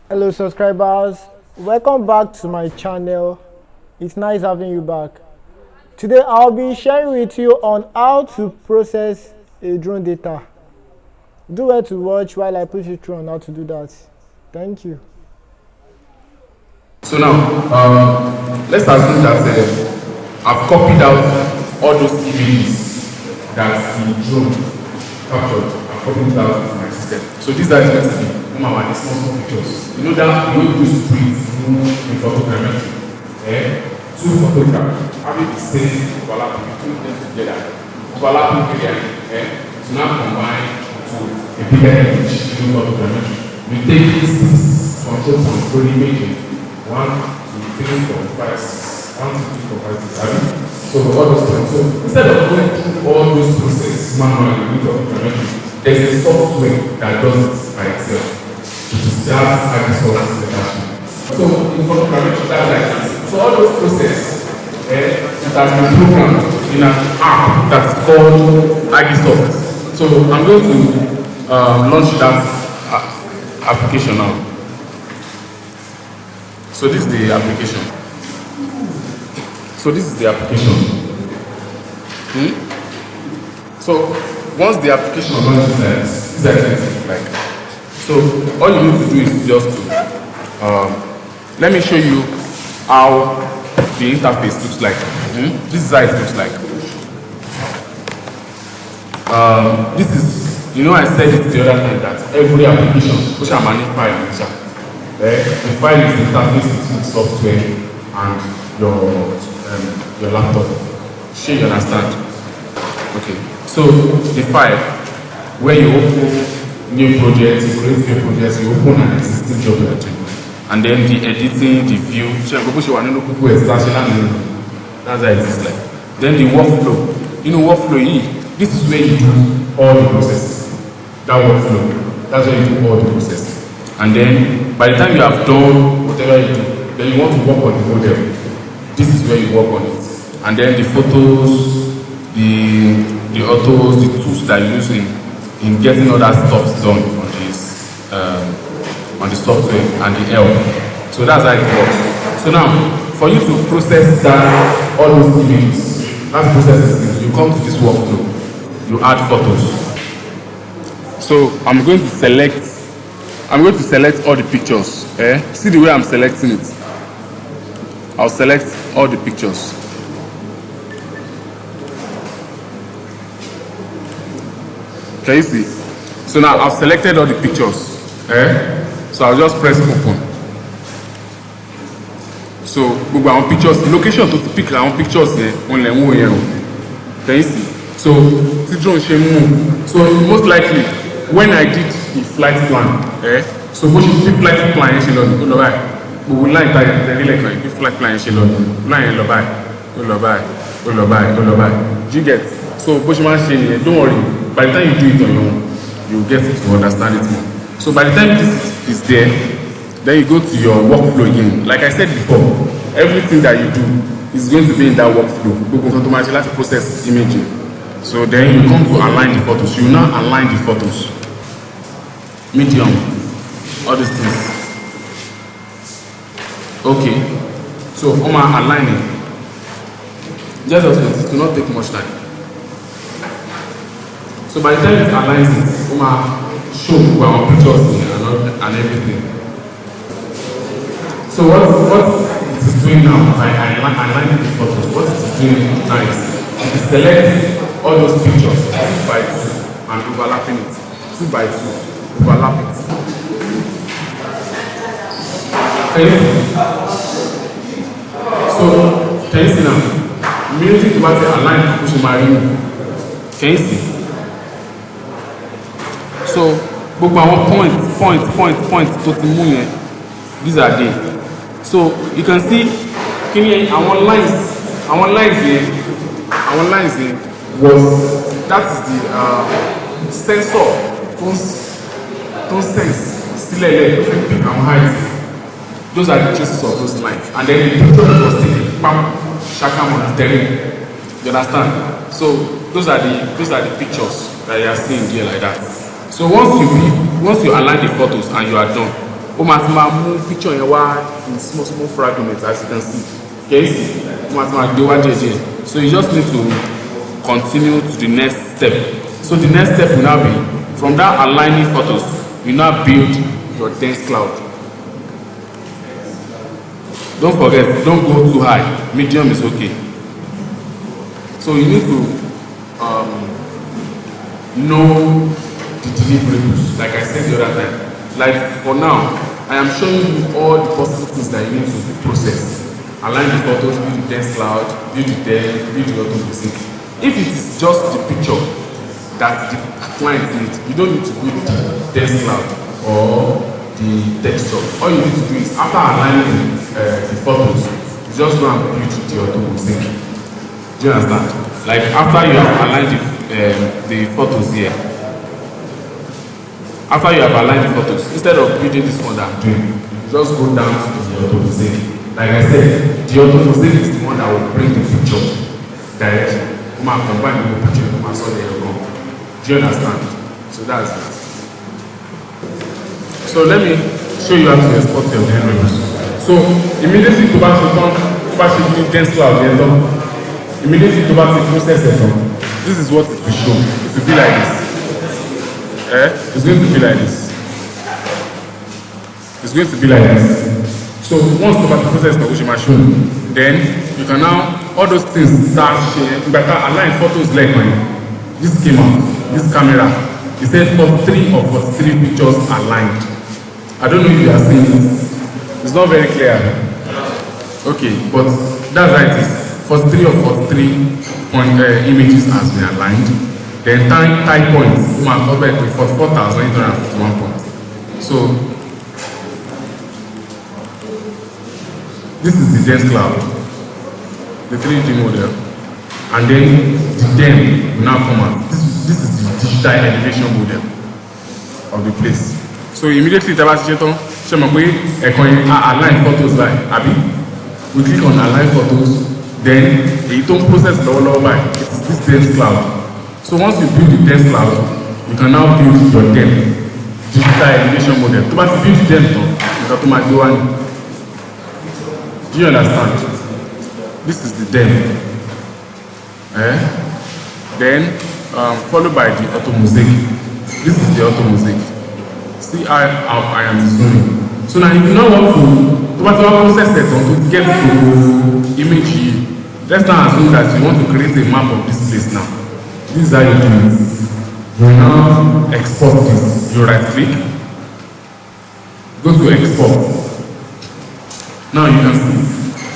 Hello subscribers, welcome back to my channel. It's nice having you back. Today I'll be sharing with you on how to process a drone data. Do well to watch while I push you through on how to do that. Thank you. So now, let's assume that I've copied out all those images that the drone captured. I've copied it out into my system. So these are going to be the small pictures. You know that you do split in photogrammetry. Two photographs having the same overlapping, putting them together. Overlapping area. To now combine to a bigger image in photogrammetry. We take this control from full imaging. 1, 2, 3, 4, 5, 6. 1, 2, 3, 4, 5, 6. So all those things. So instead of going through all those processes manually with photogrammetry, there's a software that does it by itself. That's Agisoft Metashape. So in photogrammetry, that's like this. So all those processes that have been programmed in an app that is called Agisoft. So I'm going to launch that application now. So this is the application. So once the application launches, this is actually like. So all you need to do is just to let me show you how the interface looks like. This is how it looks like. This is, I said it the other time that every application which I'm managing file, the file is the interface between the software and your laptop. Sure, you understand? Okay. So the file where you open new projects, you create new projects, you open an existing job you're doing. And then the editing, the view, that's how it is like. Then the workflow. Workflow, this is where you do all the processes. That workflow, that's where you do all the processes. And then by the time you have done whatever you do, then you want to work on the model. This is where you work on it. And then the photos, the autos, the tools that you're using in getting all that stuff done on the software and the help. So that's how it works. So now, for you to process that, all those images, that processes, you come to this workflow, you add photos. So I'm going to select all the pictures. See the way I'm selecting it. I'll select all the pictures. Can you see? So now I've selected all the pictures. So I'll just press open. So gbogbo àwọn pictures, the location to pick àwọn pictures here, only one here. Can you see? So the drone ṣe move. So most likely when I did the flight plan, so bó ṣe the flight plan yẹn ṣe lọ ní lọ báyìí. Gbogbo line tá yẹn tẹ̀lé lẹ́kàn the flight plan yẹn ṣe lọ ní line yẹn lọ báyìí, ó lọ báyìí. Do you get? So bó ṣe máa ṣe nìyẹn, don't worry. By the time you do it on your own, you'll get to understand it more. So by the time this is there, then you go to your workflow again. Like I said before, everything that you do is going to be in that workflow. You have to process imaging. So then you come to align the photos. You now align the photos. Medium, all these things. Okay. So aligning. Just as it will not take much time. So by the time it aligns it, show our pictures and everything. So what it is doing now, by aligning the photos, what it is doing now is it is selecting all those pictures 2 by 2 and overlapping it. 2 by 2, overlap it. So can you see now? Immediately you want to align push my remove. Can you see? So gbogbo àwọn point tó ti mú yẹn, these are there. So you can see kini àwọn lines here was, that is the sensor tó sense sílẹ̀ tó fi pick àwọn height. Those are the traces of those lines, and then the picture was taken shakam on the terrain. You understand? So those are the pictures that you are seeing here like that. So once you align the photos and you are done, ó máa ti máa mú picture yẹn wá in small fragments as you can see. Okay, ó máa ti máa gbé wá díẹ̀. So you just need to continue to the next step. So the next step will now be from that aligning photos, you now build your dense cloud. Don't forget, don't go too high. Medium is okay. So you need to know the deliverables, like I said the other time. Like for now, I am showing you all the possible things that you need to process. Align the photos, build the dense cloud, build the den, build the auto sync. If it is just the picture that the client needs, you don't need to build the dense cloud or the texture. All you need to do is after aligning the photos, you just go and build the auto sync. Do you understand? Like after you have aligned the photos here, after you have aligned the photos, instead of building this one that I'm doing, you just go down to the auto sync. Like I said, the auto sync is the one that will bring the picture directly. Combine the picture, do you understand? So that's it. So let me show you how to export your deliveries. So immediately to back to dense cloud, immediately to back to process it. This is what it will show. It will be like this. It's going to be like this. It's going to be like this. So once the process which you show, then you can now all those things start sharing. But align photos like mine. This came out, this camera. It said for 3 of 43 pictures aligned. I don't know if you are seeing it. It's not very clear. Okay, but that's right. For 3 of 43 images has been aligned. Then time points, we have covered with 44,851 points. So this is the dense cloud, the 3D model, and then the den will now come out. This is the digital elevation model of the place. So immediately show me align photos like Abby. We click on align photos, then it don't process lower by. It is this dense cloud. So once you build the dense cloud, you can now build your den digital elevation model. To build the den, you have to do one. Do you understand? This is the den. Then followed by the auto mosaic. This is the auto mosaic. See how I am zooming. So now if you know what to process it to get to image, let's now assume that you want to create a map of this place now. This is how you do it. You now export this. You right click, go to export. Now you can see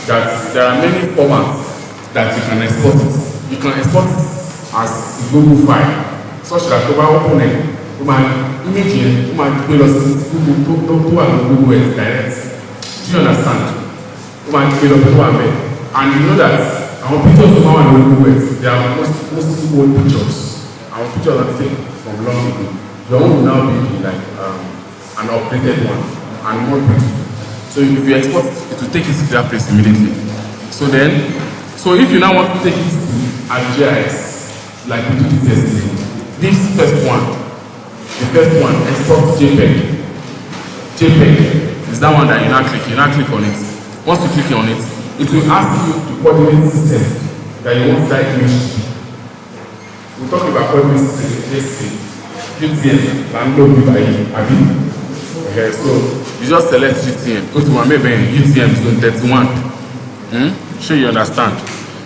that there are many formats that you can export it. You can export it as a Google file, such that you open it, you might image it, you might put it to Google Direct. Do you understand? You might put it to and you know that our pictures of our Google, they are mostly old pictures. Our pictures are taken from long ago. Your own will now be like an updated one and more beautiful. So if you export it, it will take it to that place immediately. So if you now want to take it to ArcGIS, like we did it yesterday, this first one, export JPEG. JPEG is that one that you now click on it. Once you click on it, it will ask you the coordinate system that you want that image to be. We'll talk about coordinate system yesterday. UTM, Bangalore by Abi. Okay, so you just select UTM. Go to one maybe UTM zone 31. Sure you understand.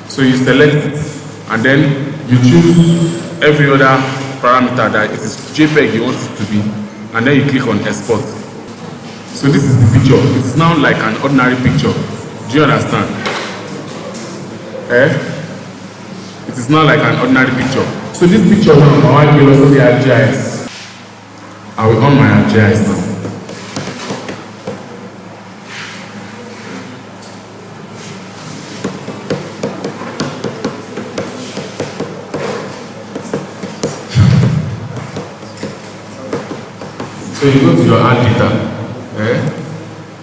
So you select it and then you choose every other parameter that it is JPEG you want it to be, and then you click on export. So this is the picture. It's now like an ordinary picture. Do you understand? It is not like an ordinary picture. So this picture will also be ArcGIS. I will on my ArcGIS now. So you go to your add data,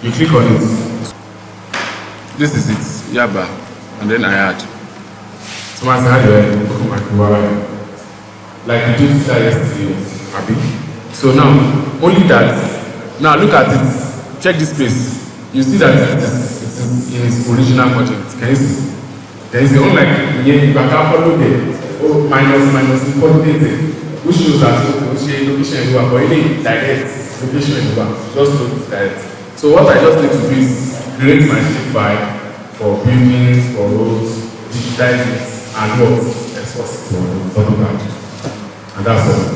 you click on it. This is it, Yaba, and then I add. So I add like we did that yesterday, Abi. So now, only that. Now look at it. check this space. You see that it is in its original content. Can you see? There is unlike here, you can follow there. Oh, minus coordinated, which shows that location is but really direct location is just look direct. So what I just need to do is create my shape file for buildings, for roads, digitize it, and what? Export it to AutoCAD. And that's all.